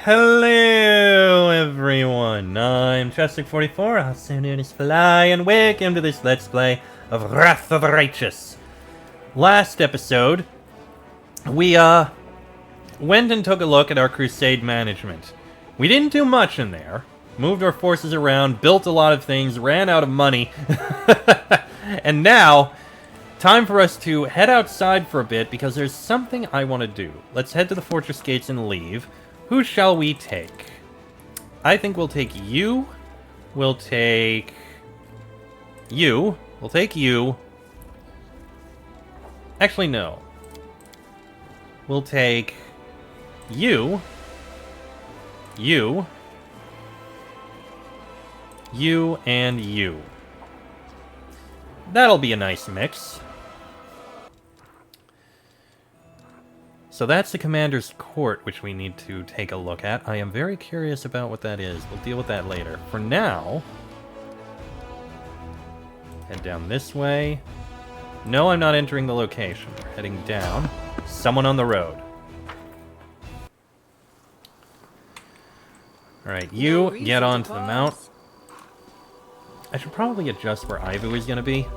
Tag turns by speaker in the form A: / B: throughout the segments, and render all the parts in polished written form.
A: Hello everyone, I'm Chestic44, also known as Fly, and welcome to this Let's Play of Wrath of the Righteous. Last episode, we went and took a look at our crusade management. We didn't do much in there, moved our forces around, built a lot of things, ran out of money, and now, time for us to head outside for a bit because there's something I want to do. Let's head to the fortress gates and leave. Who shall we take? I think we'll take you. We'll take you. We'll take you. Actually, no. We'll take you. You. You and you. That'll be a nice mix. So that's the Commander's Court, which we need to take a look at. I am very curious about what that is. We'll deal with that later. For now, head down this way. No, I'm not entering the location. We're heading down. Someone on the road. Alright, you get onto the mount. I should probably adjust where Ivu is going to be.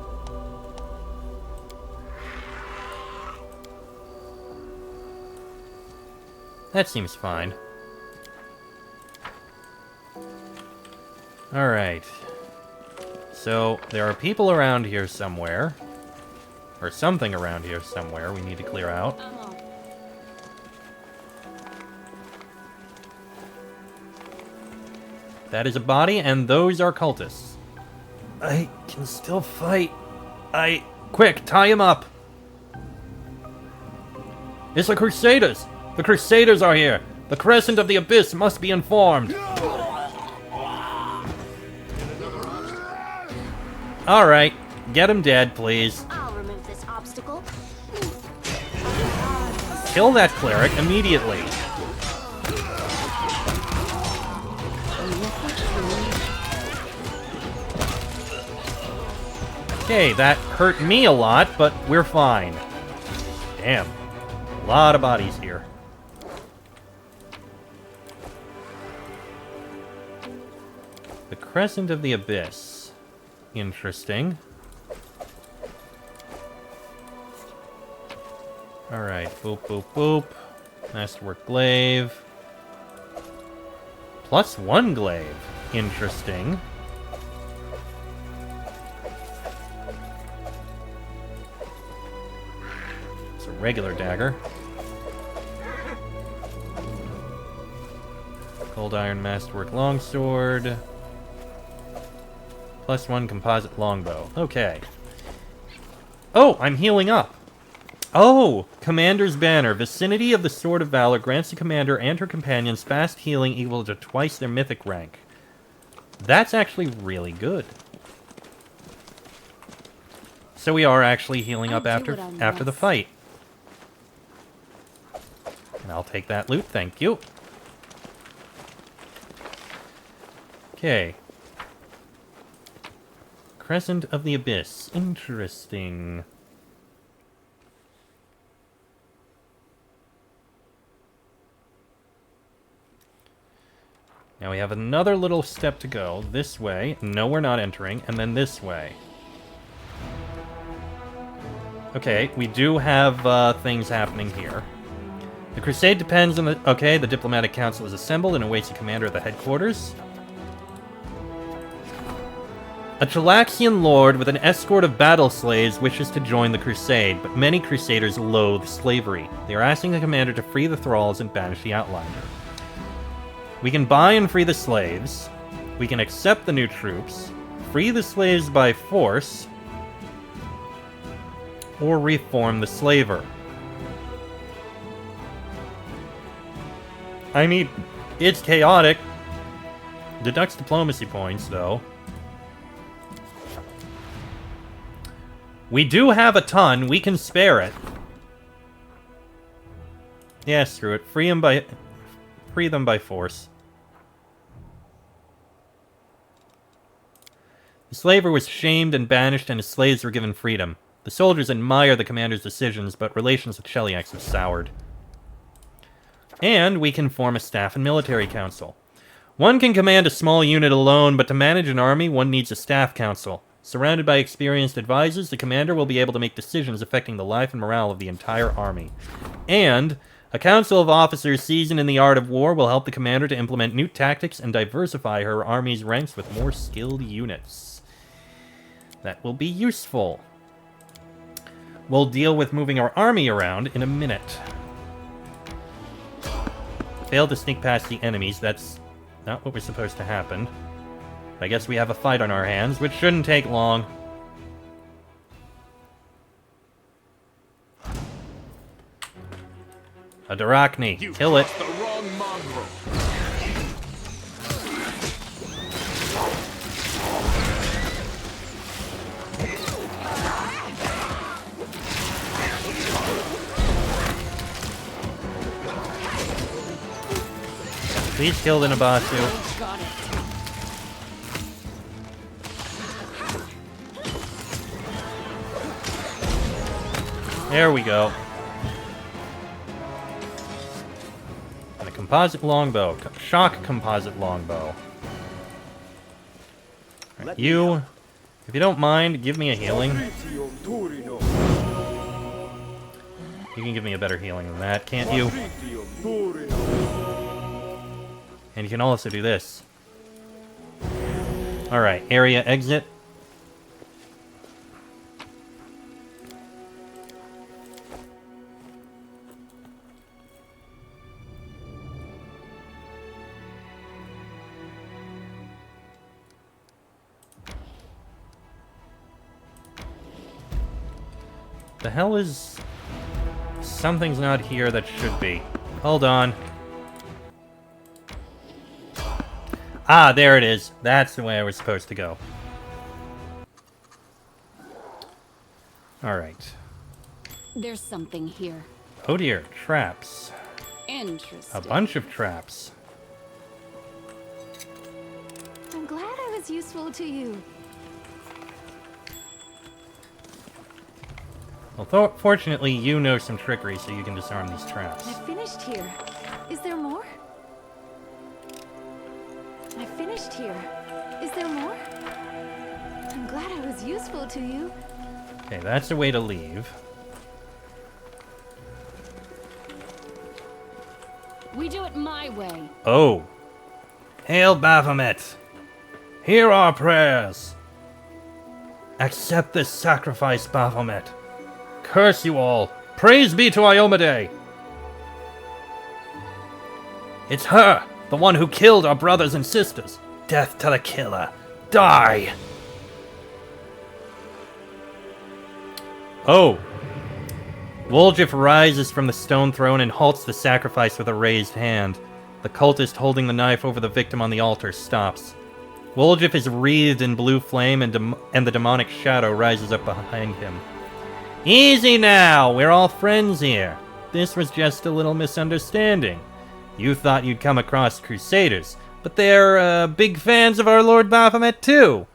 A: That seems fine. Alright. So, there are people around here somewhere. Or something around here somewhere we need to clear out. That is a body, and those are cultists. I can still fight. Quick, tie him up! It's the Crusaders! The Crusaders are here! The Crescent of the Abyss must be informed! Alright, get him dead, please.
B: I'll remove this obstacle.
A: Kill that cleric immediately. Okay, that hurt me a lot, but we're fine. Damn. A lot of bodies here. The Crescent of the Abyss. Interesting. Alright, boop, boop, boop. Masterwork glaive. +1 glaive. Interesting. It's a regular dagger. Cold Iron Masterwork Longsword. +1 composite longbow. Okay. Oh, I'm healing up. Oh, Commander's Banner. Vicinity of the Sword of Valor grants the commander and her companions fast healing equal to twice their mythic rank. That's actually really good. So we are actually healing up after the fight. And I'll take that loot, thank you. Okay. Crescent of the Abyss. Interesting. Now we have another little step to go. This way. No, we're not entering. And then this way. Okay, we do have things happening here. The crusade depends on the... Okay, the diplomatic council is assembled and awaits the commander at the headquarters. A Chalaxian lord with an escort of battle slaves wishes to join the crusade, but many crusaders loathe slavery. They are asking the commander to free the thralls and banish the outliner. We can buy and free the slaves. We can accept the new troops. Free the slaves by force. Or reform the slaver. I mean, it's chaotic. Deducts diplomacy points, though. We do have a ton. We can spare it. Yeah, screw it. Free them by force. The slaver was shamed and banished, and his slaves were given freedom. The soldiers admire the commander's decisions, but relations with Sheliax have soured. And we can form a staff and military council. One can command a small unit alone, but to manage an army, one needs a staff council. Surrounded by experienced advisors, the commander will be able to make decisions affecting the life and morale of the entire army. And a council of officers seasoned in the art of war will help the commander to implement new tactics and diversify her army's ranks with more skilled units. That will be useful. We'll deal with moving our army around in a minute. Failed to sneak past the enemies. That's not what was supposed to happen. I guess we have a fight on our hands, which shouldn't take long. A Darachni. Kill it.
B: The wrong mongrel.
A: Please kill the Nabasu.
C: Got it.
A: There we go. And a composite longbow. Shock composite longbow. Right, you, if you don't mind, give me a healing. You can give me a better healing than that, can't you? And you can also do this. Alright, area exit. The hell is... Something's not here that should be. Hold on. Ah, there it is. That's the way I was supposed to go. Alright.
C: There's something here.
A: Oh dear, traps.
C: Interesting.
A: A bunch of traps.
D: I'm glad I was useful to you.
A: Well, fortunately, you know some trickery, so you can disarm these traps.
D: I finished here. Is there more? I finished here. Is there more? I'm glad I was useful to you.
A: Okay, that's a way to leave.
C: We do it my way.
A: Oh. Hail Baphomet! Hear our prayers! Accept this sacrifice, Baphomet! Curse you all! Praise be to Iomade! It's her! The one who killed our brothers and sisters! Death to the killer! Die! Oh! Woljif rises from the stone throne and halts the sacrifice with a raised hand. The cultist holding the knife over the victim on the altar stops. Woljif is wreathed in blue flame and the demonic shadow rises up behind him. Easy now! We're all friends here. This was just a little misunderstanding. You thought you'd come across Crusaders, but they're big fans of our Lord Baphomet too.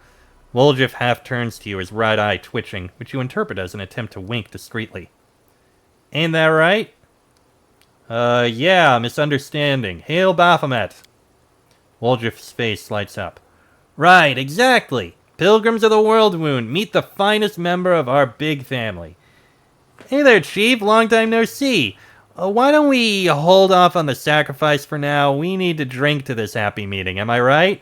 A: Woljif half turns to you, his right eye twitching, which you interpret as an attempt to wink discreetly. Ain't that right? Yeah, misunderstanding. Hail Baphomet! Woljif's face lights up. Right, exactly. Pilgrims of the World Wound, meet the finest member of our big family. Hey there, Chief. Long time no see. Why don't we hold off on the sacrifice for now? We need to drink to this happy meeting, am I right?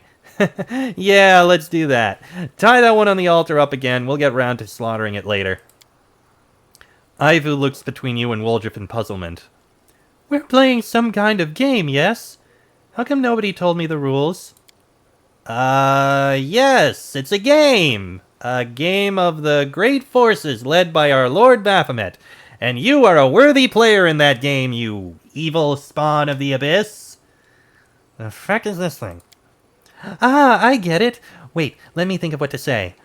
A: Yeah, let's do that. Tie that one on the altar up again. We'll get round to slaughtering it later. Ivu looks between you and Woljif in puzzlement. We're playing some kind of game, yes? How come nobody told me the rules? Yes, it's a game. A game of the great forces led by our Lord Baphomet. And you are a worthy player in that game, you evil spawn of the abyss. The frick is this thing? Ah, I get it. Wait, let me think of what to say.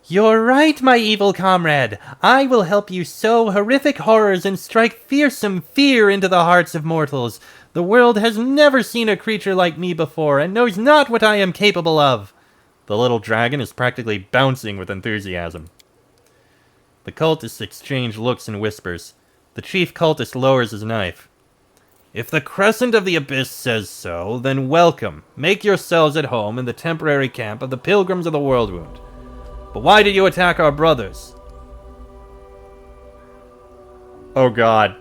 A: You're right, my evil comrade. I will help you sow horrific horrors and strike fearsome fear into the hearts of mortals. The world has never seen a creature like me before, and knows not what I am capable of. The little dragon is practically bouncing with enthusiasm. The cultists exchange looks and whispers. The chief cultist lowers his knife. If the Crescent of the Abyss says so, then welcome. Make yourselves at home in the temporary camp of the Pilgrims of the Worldwound. But why did you attack our brothers? Oh god.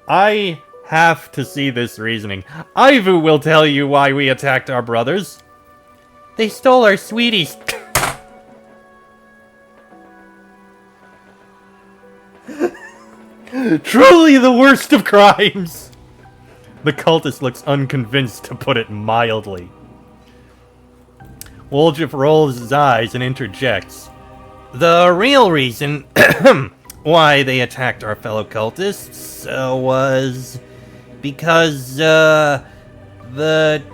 A: I have to see this reasoning. Ivu will tell you why we attacked our brothers. They stole our sweeties. Truly the worst of crimes. The cultist looks unconvinced, to put it mildly. Woljif rolls his eyes and interjects. The real reason why they attacked our fellow cultists was because the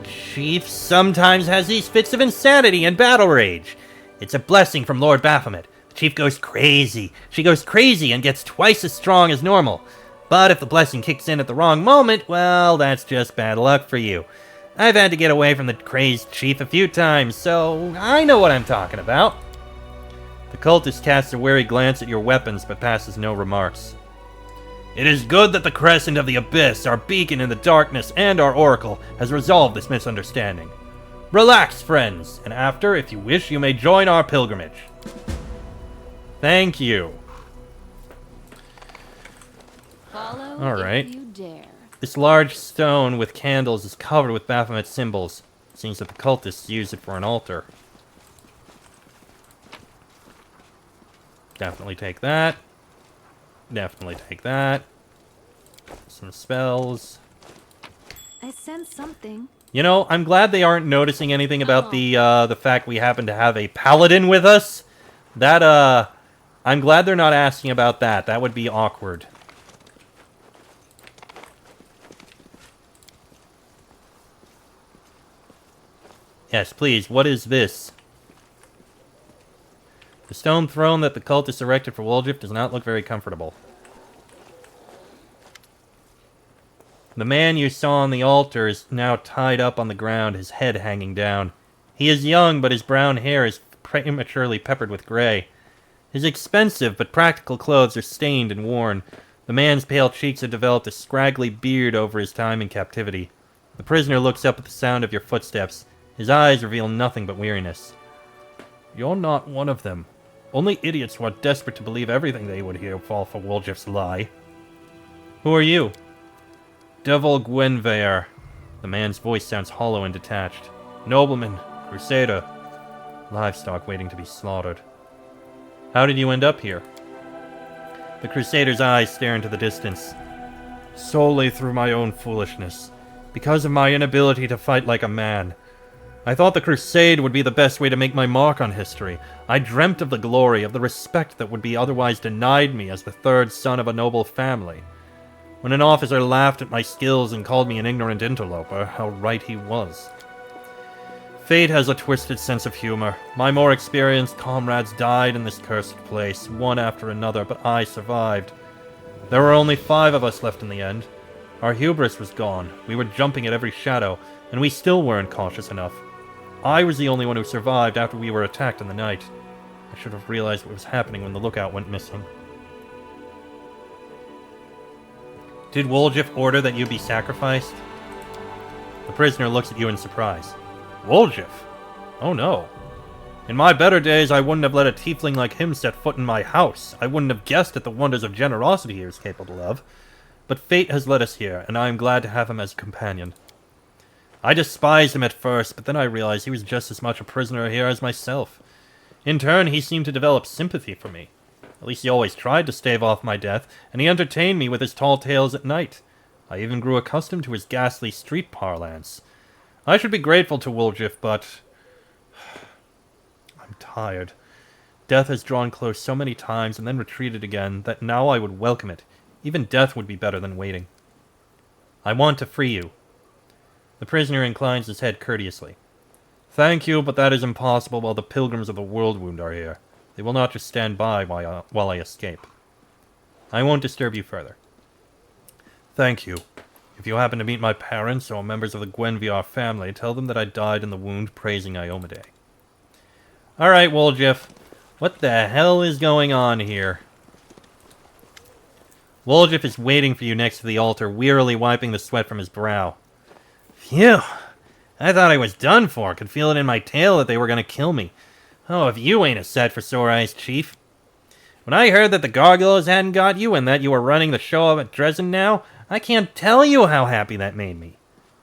A: chief sometimes has these fits of insanity and battle rage. It's a blessing from Lord Baphomet. The chief goes crazy. She goes crazy and gets twice as strong as normal. But if the blessing kicks in at the wrong moment, well, that's just bad luck for you. I've had to get away from the crazed chief a few times, so I know what I'm talking about. The cultist casts a wary glance at your weapons, but passes no remarks. It is good that the Crescent of the Abyss, our beacon in the darkness, and our oracle, has resolved this misunderstanding. Relax, friends, and after, if you wish, you may join our pilgrimage. Thank you.
C: Follow
A: All right.
C: if you dare.
A: This large stone with candles is covered with Baphomet symbols. It seems that the cultists use it for an altar. Definitely take that. Definitely take that. Some spells.
D: I sense something.
A: You know, I'm glad they aren't noticing anything about the fact we happen to have a paladin with us. That, I'm glad they're not asking about that. That would be awkward. Yes, please, what is this? The stone throne that the cultists erected for Woljif does not look very comfortable. The man you saw on the altar is now tied up on the ground, his head hanging down. He is young, but his brown hair is prematurely peppered with gray. His expensive but practical clothes are stained and worn. The man's pale cheeks have developed a scraggly beard over his time in captivity. The prisoner looks up at the sound of your footsteps. His eyes reveal nothing but weariness. You're not one of them. Only idiots who are desperate to believe everything they would hear fall for Woljif's lie. Who are you? Devil Gwenvear. The man's voice sounds hollow and detached. Nobleman, crusader, livestock waiting to be slaughtered. How did you end up here? The crusader's eyes stare into the distance. Solely through my own foolishness. Because of my inability to fight like a man. I thought the crusade would be the best way to make my mark on history. I dreamt of the glory, of the respect that would be otherwise denied me as the third son of a noble family. When an officer laughed at my skills and called me an ignorant interloper, how right he was. Fate has a twisted sense of humor. My more experienced comrades died in this cursed place, one after another, but I survived. There were only 5 of us left in the end. Our hubris was gone. We were jumping at every shadow, and we still weren't cautious enough. I was the only one who survived after we were attacked in the night. I should have realized what was happening when the lookout went missing. Did Woljif order that you be sacrificed? The prisoner looks at you in surprise. Woljif? Oh no. In my better days, I wouldn't have let a tiefling like him set foot in my house. I wouldn't have guessed at the wonders of generosity he is capable of. But fate has led us here, and I am glad to have him as a companion. I despised him at first, but then I realized he was just as much a prisoner here as myself. In turn, he seemed to develop sympathy for me. At least he always tried to stave off my death, and he entertained me with his tall tales at night. I even grew accustomed to his ghastly street parlance. I should be grateful to Woljif, but I'm tired. Death has drawn close so many times and then retreated again that now I would welcome it. Even death would be better than waiting. I want to free you. The prisoner inclines his head courteously. Thank you, but that is impossible while the pilgrims of the Worldwound are here. They will not just stand by while I escape. I won't disturb you further. Thank you. If you happen to meet my parents or members of the Gwenviar family, tell them that I died in the wound praising Iomade. Alright, Woljif. What the hell is going on here? Woljif is waiting for you next to the altar, wearily wiping the sweat from his brow. Phew! I thought I was done for. Could feel it in my tail that they were going to kill me. Oh, if you ain't a set for sore eyes, Chief. When I heard that the gargoyles hadn't got you and that you were running the show up at Dresden now, I can't tell you how happy that made me.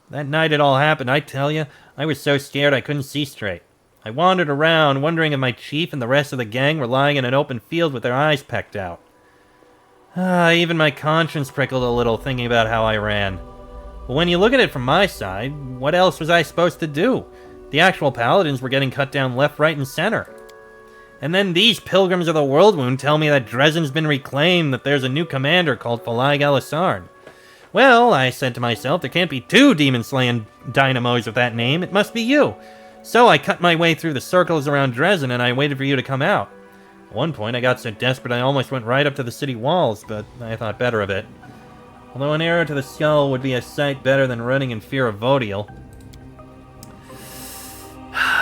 A: That night it all happened, I tell you, I was so scared I couldn't see straight. I wandered around, wondering if my chief and the rest of the gang were lying in an open field with their eyes pecked out. Even my conscience prickled a little thinking about how I ran. But when you look at it from my side, what else was I supposed to do? The actual paladins were getting cut down left, right, and center. And then these pilgrims of the world wound tell me that Dresden's been reclaimed, that there's a new commander called Falag Alisarn. Well, I said to myself, there can't be two demon-slaying dynamos with that name, it must be you. So I cut my way through the circles around Dresden and I waited for you to come out. At one point I got so desperate I almost went right up to the city walls, but I thought better of it. Although an arrow to the skull would be a sight better than running in fear of Vodiel.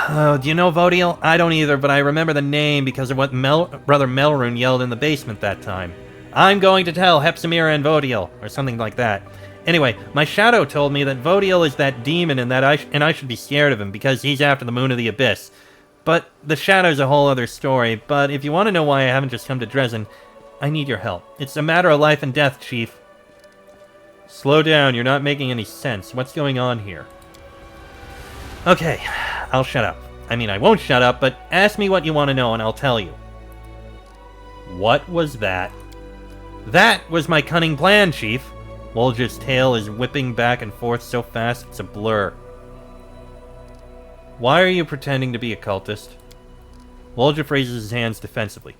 A: Oh, do you know Vodiel? I don't either, but I remember the name because of what Brother Melrune yelled in the basement that time. I'm going to tell Hepsimira and Vodiel, or something like that. Anyway, my shadow told me that Vodiel is that demon and that I should be scared of him because he's after the moon of the abyss. But the shadow's a whole other story, but if you want to know why I haven't just come to Dresden, I need your help. It's a matter of life and death, Chief. Slow down, you're not making any sense. What's going on here? Okay, I'll shut up. I mean, I won't shut up, but ask me what you want to know and I'll tell you. What was that? That was my cunning plan, Chief. Woljif's tail is whipping back and forth so fast it's a blur. Why are you pretending to be a cultist? Woljif raises his hands defensively.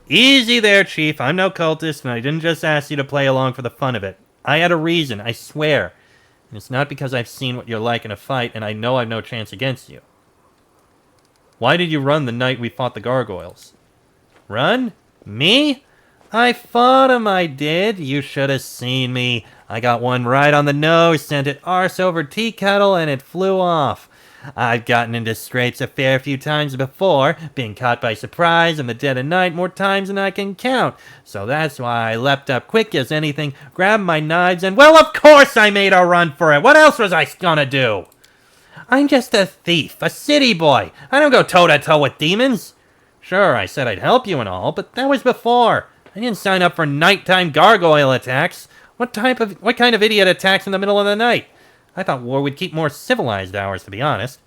A: Easy there, Chief. I'm no cultist, and I didn't just ask you to play along for the fun of it. I had a reason, I swear. And it's not because I've seen what you're like in a fight, and I know I've no chance against you. Why did you run the night we fought the gargoyles? Run? Me? I fought 'em, I did. You should have seen me. I got one right on the nose, sent it arse over tea kettle, and it flew off. I've gotten into scrapes a fair few times before, being caught by surprise in the dead of night more times than I can count. So that's why I leapt up quick as anything, grabbed my knives, and well, of course I made a run for it. What else was I gonna do? I'm just a thief, a city boy. I don't go toe-to-toe with demons. Sure, I said I'd help you and all, but that was before. I didn't sign up for nighttime gargoyle attacks. What kind of idiot attacks in the middle of the night? I thought war would keep more civilized hours, to be honest.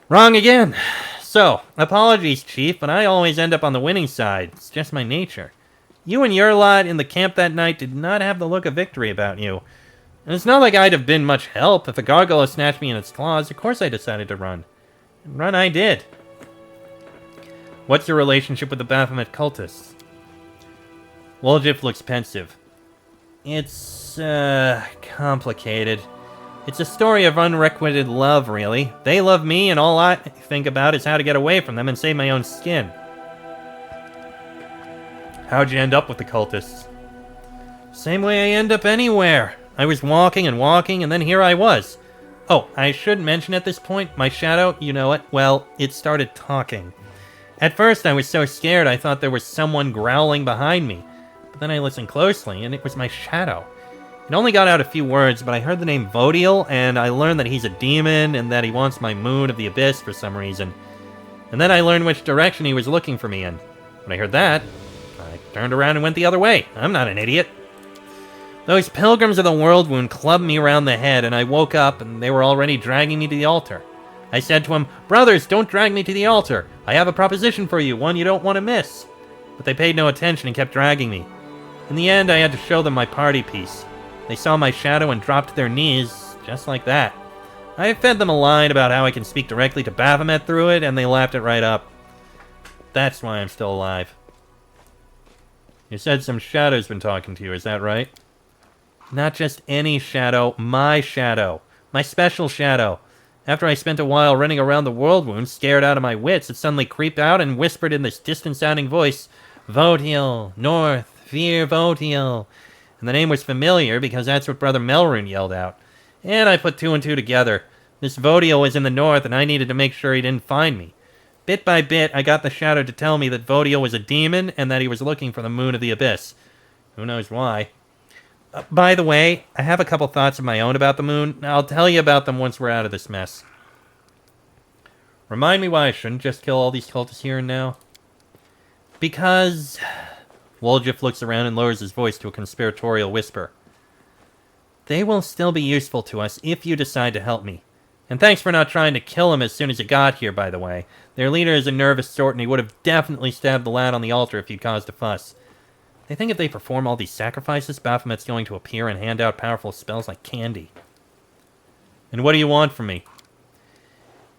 A: Wrong again. So, apologies, Chief, but I always end up on the winning side. It's just my nature. You and your lot in the camp that night did not have the look of victory about you. And it's not like I'd have been much help. If a gargoyle snatched me in its claws, of course I decided to run. And run I did. What's your relationship with the Baphomet cultists? Woljif looks pensive. It's, complicated. It's a story of unrequited love, really. They love me, and all I think about is how to get away from them and save my own skin. How'd you end up with the cultists? Same way I end up anywhere. I was walking and walking, and then here I was. Oh, I should mention at this point, my shadow, you know it, well, it started talking. At first I was so scared I thought there was someone growling behind me. But then I listened closely, and it was my shadow. It only got out a few words, but I heard the name Vodiel, and I learned that he's a demon, and that he wants my moon of the abyss for some reason. And then I learned which direction he was looking for me in. When I heard that, I turned around and went the other way. I'm not an idiot. Those pilgrims of the world wound clubbed me around the head, and I woke up, and they were already dragging me to the altar. I said to them, "Brothers, don't drag me to the altar. I have a proposition for you, one you don't want to miss." But they paid no attention and kept dragging me. In the end, I had to show them my party piece. They saw my shadow and dropped to their knees, just like that. I fed them a line about how I can speak directly to Baphomet through it, and they laughed it right up. That's why I'm still alive. You said some shadow's been talking to you, is that right? Not just any shadow, my shadow. My special shadow. After I spent a while running around the world wound, scared out of my wits, it suddenly creeped out and whispered in this distant-sounding voice, "Vodiel, north, fear Vodiel." And the name was familiar because that's what Brother Melrune yelled out. And I put two and two together. This Vodiel was in the north, and I needed to make sure he didn't find me. Bit by bit, I got the Shadow to tell me that Vodiel was a demon and that he was looking for the Moon of the Abyss. Who knows why. By the way, I have a couple thoughts of my own about the moon. I'll tell you about them once we're out of this mess. Remind me why I shouldn't just kill all these cultists here and now. Because... Woljif looks around and lowers his voice to a conspiratorial whisper. They will still be useful to us if you decide to help me. And thanks for not trying to kill him as soon as you got here, by the way. Their leader is a nervous sort, and he would have definitely stabbed the lad on the altar if you'd caused a fuss. They think if they perform all these sacrifices, Baphomet's going to appear and hand out powerful spells like candy. And what do you want from me?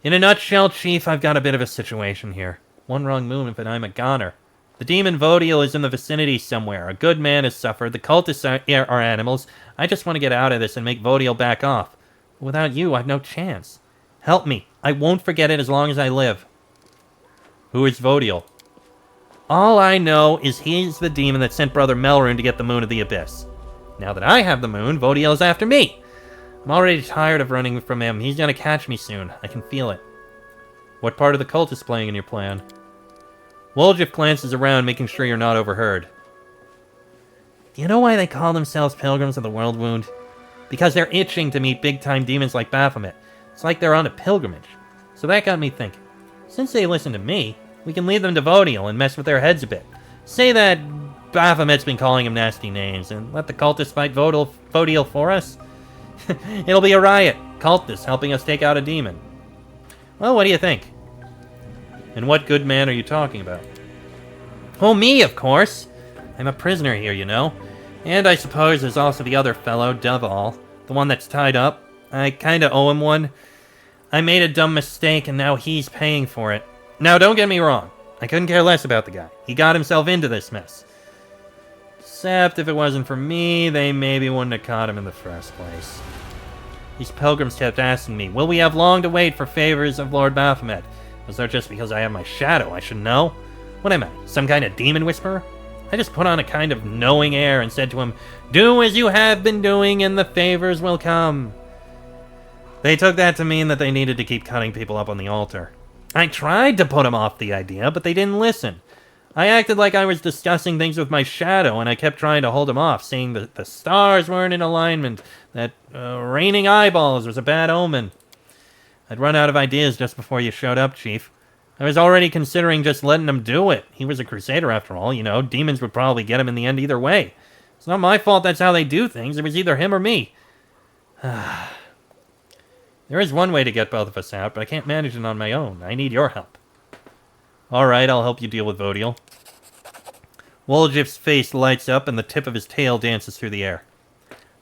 A: In a nutshell, Chief, I've got a bit of a situation here. One wrong move and I'm a goner. The demon Vodiel is in the vicinity somewhere. A good man has suffered. The cultists are animals. I just want to get out of this and make Vodiel back off. But without you, I've no chance. Help me. I won't forget it as long as I live. Who is Vodiel? All I know is he's the demon that sent Brother Melrune to get the Moon of the Abyss. Now that I have the moon, Vodiel is after me. I'm already tired of running from him. He's gonna catch me soon. I can feel it. What part of the cult is playing in your plan? Woljif glances around, making sure you're not overheard. Do you know why they call themselves Pilgrims of the World Wound? Because they're itching to meet big-time demons like Baphomet. It's like they're on a pilgrimage. So that got me thinking. Since they listen to me, we can lead them to Vodiel and mess with their heads a bit. Say that Baphomet's been calling him nasty names, and let the cultists fight Vodiel for us. It'll be a riot. Cultists helping us take out a demon. Well, what do you think? And what good man are you talking about? Oh, me, of course. I'm a prisoner here, you know. And I suppose there's also the other fellow, Duval, the one that's tied up. I kinda owe him one. I made a dumb mistake, and now he's paying for it. Now, don't get me wrong. I couldn't care less about the guy. He got himself into this mess. Except if it wasn't for me, they maybe wouldn't have caught him in the first place. These pilgrims kept asking me, will we have long to wait for favors of Lord Baphomet? Was that just because I have my shadow, I should know? What am I, some kind of demon whisperer? I just put on a kind of knowing air and said to him, do as you have been doing and the favors will come. They took that to mean that they needed to keep cutting people up on the altar. I tried to put them off the idea, but they didn't listen. I acted like I was discussing things with my shadow, and I kept trying to hold them off, saying that the stars weren't in alignment, that raining eyeballs was a bad omen. I'd run out of ideas just before you showed up, Chief. I was already considering just letting him do it. He was a crusader after all, you know. Demons would probably get him in the end either way. It's not my fault that's how they do things. It was either him or me. There is one way to get both of us out, but I can't manage it on my own. I need your help. Alright, I'll help you deal with Vodiel. Woljif's face lights up and the tip of his tail dances through the air.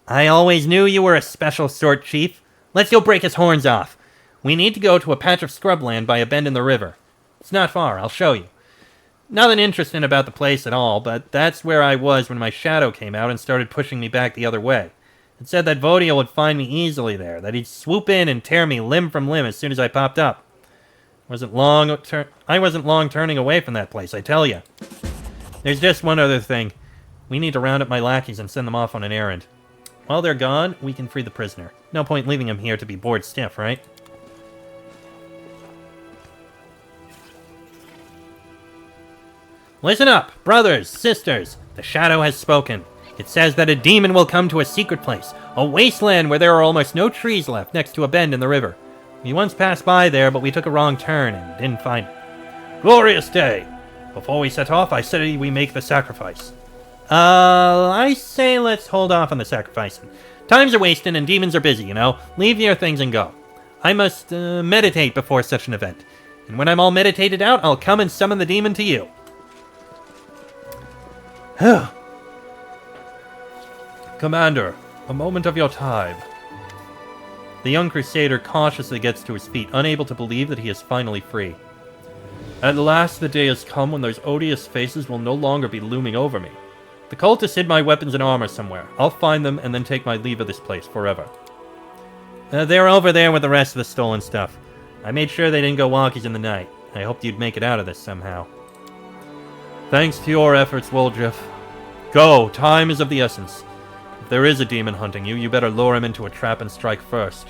A: I always knew you were a special sort, Chief. Let's go break his horns off. We need to go to a patch of scrubland by a bend in the river. It's not far, I'll show you. Nothing interesting about the place at all, but that's where I was when my shadow came out and started pushing me back the other way. It said that Vodiel would find me easily there, that he'd swoop in and tear me limb from limb as soon as I popped up. I wasn't long turning away from that place, I tell you. There's just one other thing. We need to round up my lackeys and send them off on an errand. While they're gone, we can free the prisoner. No point leaving him here to be bored stiff, right? Listen up, brothers, sisters. The Shadow has spoken. It says that a demon will come to a secret place, a wasteland where there are almost no trees left next to a bend in the river. We once passed by there, but we took a wrong turn and didn't find it. Glorious day! Before we set off, I said we make the sacrifice. I say let's hold off on the sacrificing. Times are wasting and demons are busy, you know. Leave your things and go. I must meditate before such an event. And when I'm all meditated out, I'll come and summon the demon to you. Commander, a moment of your time. The young crusader cautiously gets to his feet, unable to believe that he is finally free. At last the day has come when those odious faces will no longer be looming over me. The cultists hid my weapons and armor somewhere. I'll find them and then take my leave of this place forever. They're over there with the rest of the stolen stuff. I made sure they didn't go walkies in the night. I hoped you'd make it out of this somehow. Thanks to your efforts, Woljif. Go, time is of the essence. If there is a demon hunting you, you better lure him into a trap and strike first.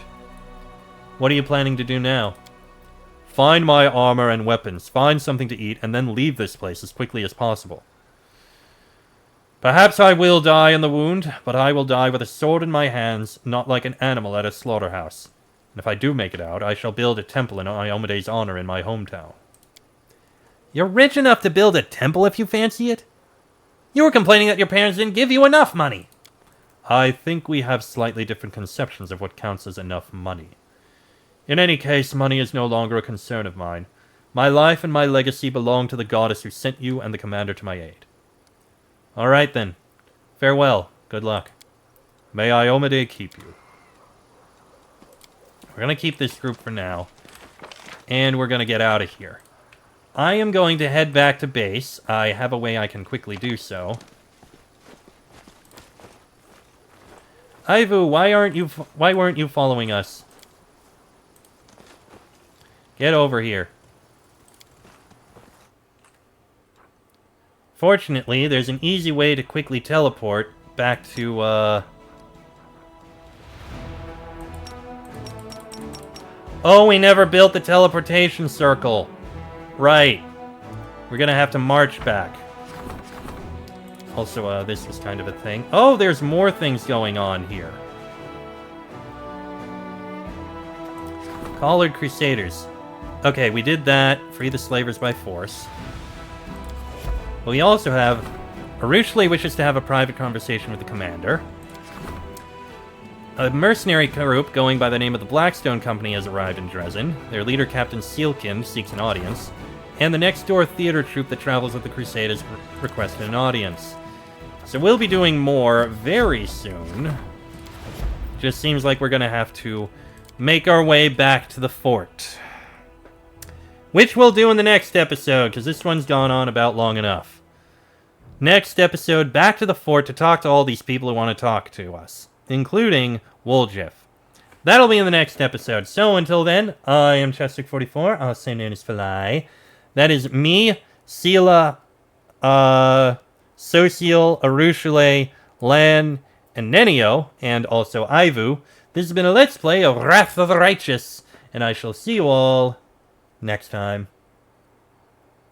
A: What are you planning to do now? find my armor and weapons, find something to eat, and then leave this place as quickly as possible. Perhaps I will die in the wound, but I will die with a sword in my hands, not like an animal at a slaughterhouse. And if I do make it out, I shall build a temple in Iomede's honor in my hometown. You're rich enough to build a temple if you fancy it? You were complaining that your parents didn't give you enough money. I think we have slightly different conceptions of what counts as enough money. In any case, money is no longer a concern of mine. My life and my legacy belong to the goddess who sent you and the commander to my aid. All right, then. Farewell. Good luck. May Iomade keep you. We're going to keep this group for now. And we're going to get out of here. I am going to head back to base. I have a way I can quickly do so. Ivu, why weren't you following us? Get over here. Fortunately, there's an easy way to quickly teleport back to, Oh, we never built the teleportation circle. Right. We're gonna have to march back. Also, this is kind of a thing. Oh, there's more things going on here. Collared Crusaders. Okay, we did that. Free the slavers by force. We also have... Arushle wishes to have a private conversation with the commander. A mercenary group going by the name of the Blackstone Company has arrived in Dresden. Their leader, Captain Sealkind, seeks an audience. And the next door theater troupe that travels with the Crusaders requested an audience. So we'll be doing more very soon. Just seems like we're going to have to make our way back to the fort. Which we'll do in the next episode, because this one's gone on about long enough. Next episode, back to the fort to talk to all these people who want to talk to us, including Woljif. That'll be in the next episode. So until then, I am Chester44, also known as Fly. That is me, Sela, Social, Arushle, Lan, and Nenio, and also Ivu. This has been a Let's Play of Wrath of the Righteous, and I shall see you all next time.